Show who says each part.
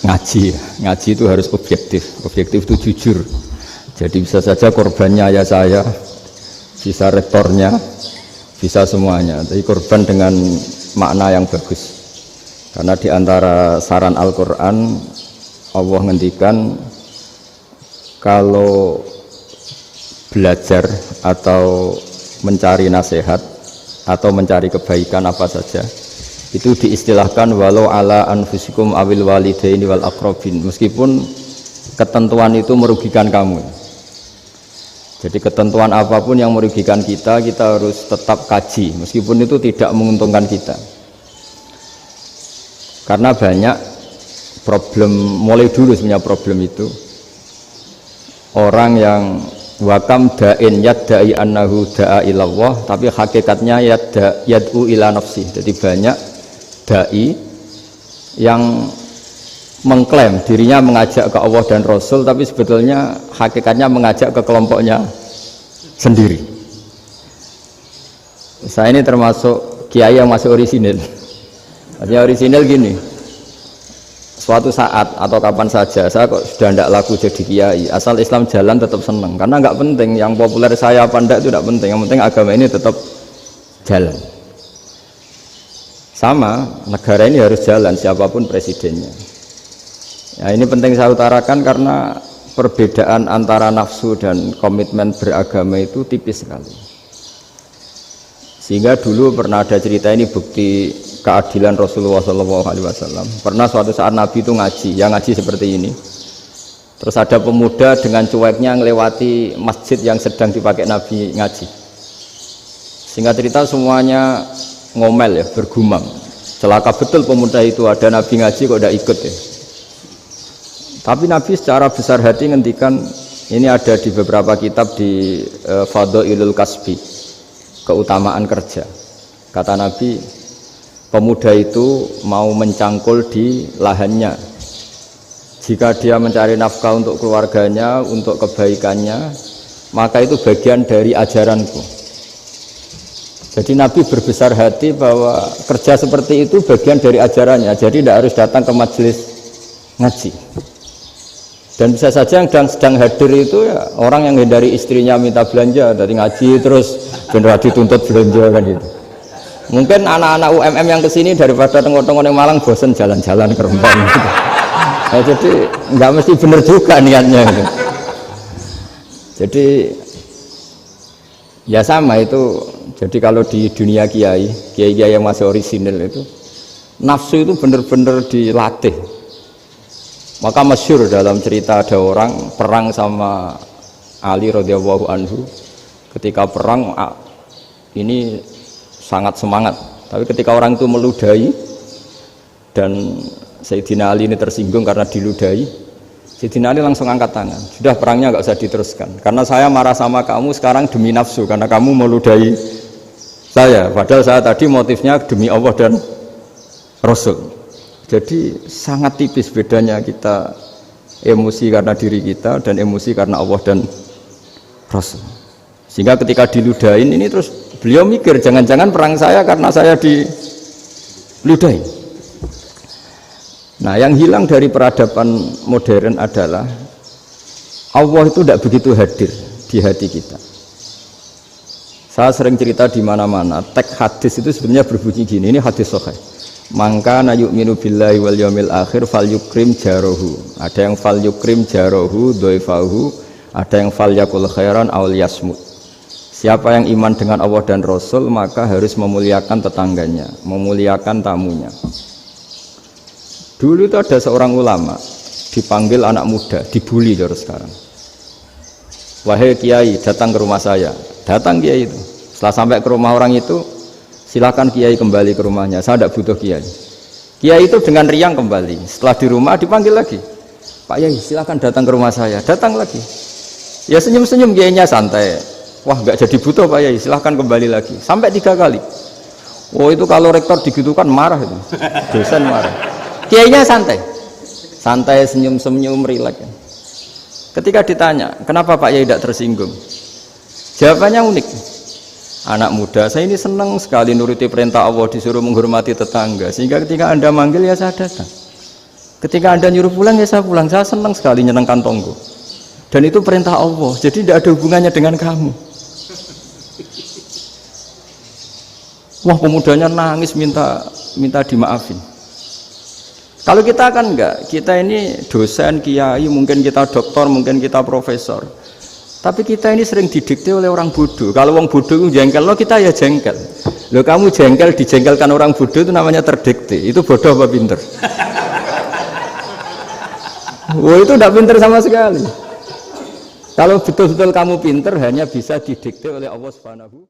Speaker 1: ngaji itu harus objektif itu jujur. Jadi bisa saja korbannya ayah saya, bisa rektornya, bisa semuanya. Tapi korban dengan makna yang bagus. Karena di antara saran Al-Quran, Allah ngendikan kalau belajar atau mencari nasihat atau mencari kebaikan apa saja, itu diistilahkan walau ala anfusikum awil walidaini wal aqrabin, meskipun ketentuan itu merugikan kamu. Jadi ketentuan apapun yang merugikan kita, kita harus tetap kaji meskipun itu tidak menguntungkan kita. Karena banyak problem, mulai dulu sebenarnya problem itu orang yang wakam da'in yadda'i annahu da'a ilallah, tapi hakikatnya yad'u ila nafsi. Jadi banyak da'i yang mengklaim dirinya mengajak ke Allah dan Rasul, tapi sebetulnya hakikatnya mengajak ke kelompoknya sendiri. Saya ini termasuk kiai yang masih orisinil. Artinya orisinil gini, suatu saat atau kapan saja saya kok sudah tidak laku jadi kiai, asal Islam jalan tetap senang, karena nggak penting yang populer saya apa enggak, itu tidak penting, yang penting agama ini tetap jalan. Sama, negara ini harus jalan siapapun presidennya. Ya, ini penting saya utarakan karena perbedaan antara nafsu dan komitmen beragama itu tipis sekali. Sehingga dulu pernah ada cerita, ini bukti keadilan Rasulullah SAW. Pernah suatu saat Nabi itu ngaji, yang ngaji seperti ini. Terus ada pemuda dengan cueknya melewati masjid yang sedang dipakai Nabi ngaji. Singkat cerita semuanya ngomel ya, bergumam. Celaka betul pemuda itu, ada Nabi ngaji kok tidak ikut ya. Tapi Nabi secara besar hati ngendikan, ini ada di beberapa kitab di Fadhailul Kasbi, keutamaan kerja. Kata Nabi, pemuda itu mau mencangkul di lahannya. Jika dia mencari nafkah untuk keluarganya, untuk kebaikannya, maka itu bagian dari ajaranku. Jadi Nabi berbesar hati bahwa kerja seperti itu bagian dari ajarannya. Jadi tidak harus datang ke majelis ngaji. Dan bisa saja yang sedang hadir itu ya orang yang dari istrinya minta belanja, dari ngaji terus benar dituntut belanja kan gitu. Mungkin anak-anak UMM yang kesini daripada tengok-tengok yang Malang bosan jalan-jalan ke Rembang gitu. Nah, jadi nggak mesti benar juga niatnya gitu. Jadi ya sama itu. Jadi kalau di dunia kiai yang masih orisinil itu, nafsu itu benar-benar dilatih. Maka masyhur dalam cerita ada orang perang sama Ali radhiyallahu anhu. Ketika perang ini sangat semangat, tapi ketika orang itu meludahi dan Sayyidina Ali ini tersinggung karena diludahi, Sayyidina Ali langsung angkat tangan, sudah perangnya nggak usah diteruskan karena saya marah sama kamu sekarang demi nafsu, karena kamu meludahi saya, padahal saya tadi motifnya demi Allah dan Rasul. Jadi sangat tipis bedanya kita emosi karena diri kita dan emosi karena Allah dan Rasul. Sehingga ketika diludahin ini terus beliau mikir, jangan-jangan perang saya karena saya diludahin. Nah, yang hilang dari peradaban modern adalah Allah itu tidak begitu hadir di hati kita. Saya sering cerita di mana-mana, teks hadis itu sebenarnya berbunyi gini, ini hadis sahih. Mangka na yu'minu billahi wal yaumil akhir fal yukrim jarohu. Ada yang fal yukrim jarohu doifahu, ada yang fal yakul khairan aul yasmut. Siapa yang iman dengan Allah dan Rasul maka harus memuliakan tetangganya, memuliakan tamunya. Dulu itu ada seorang ulama dipanggil anak muda, dibully terus sekarang. Wahai kiai, datang ke rumah saya. Datang kiai itu. Setelah sampai ke rumah orang itu, silakan kiai kembali ke rumahnya, saya tidak butuh kiai. Kiai itu dengan riang kembali. Setelah di rumah dipanggil lagi, Pak Yai silakan datang ke rumah saya. Datang lagi, ya senyum-senyum kiainya santai. Wah nggak jadi butuh Pak Yai, silahkan kembali lagi. Sampai 3 kali. Oh itu kalau rektor digitukan marah itu, dosen marah. Kiainya santai, santai senyum-senyum rileks. Ketika ditanya kenapa Pak Yai tidak tersinggung, jawabannya unik. Anak muda, saya ini senang sekali nuruti perintah Allah, disuruh menghormati tetangga, sehingga ketika Anda manggil ya saya datang. Ketika Anda nyuruh pulang, ya saya pulang. Saya senang sekali nyenangkan tonggo. Dan itu perintah Allah. Jadi tidak ada hubungannya dengan kamu. Wah, pemudanya nangis minta dimaafin. Kalau kita kan enggak, kita ini dosen, kiai, mungkin kita doktor, mungkin kita profesor. Tapi kita ini sering didikte oleh orang bodoh. Kalau orang bodoh itu jengkel, lo kita ya jengkel. Lo kamu jengkel, dijengkelkan orang bodoh itu namanya terdikte. Itu bodoh apa pinter? Wah, itu tidak pinter sama sekali. Kalau betul-betul kamu pinter, hanya bisa didikte oleh Allah Subhanahu